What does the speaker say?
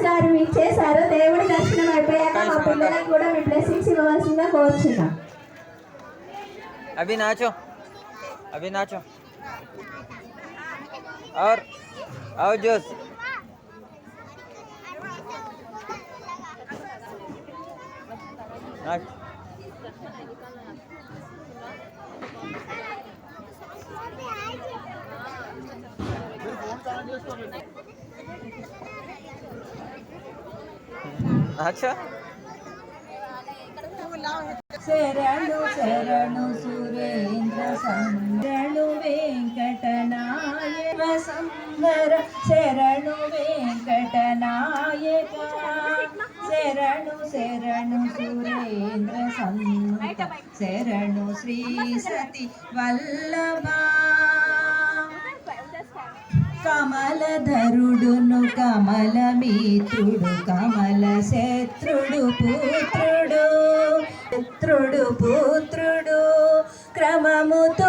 గారు ఇచ్చేశారు. దేవుడి దర్శనం అయిపోయాక మా పిల్లలకు కూడా మీ బ్లెస్సింగ్స్ ఇవ్వవలసిందిగా కోరుచున్నాం. अभी नाचो, अभी नाचो और आओ जोश. नाच. अच्छा శరణు శరణు సురేంద్ర శరణు వెంకటనాయక సుందర శరణు వెంకటనాయక శరణు శరణు సురేంద్ర సంత శరణు శ్రీ సతి వల్లభ కమలధరుడును కమలమిత్రుడు కమల శత్రుడు పుత్రుడు పుత్రుడు క్రమముతో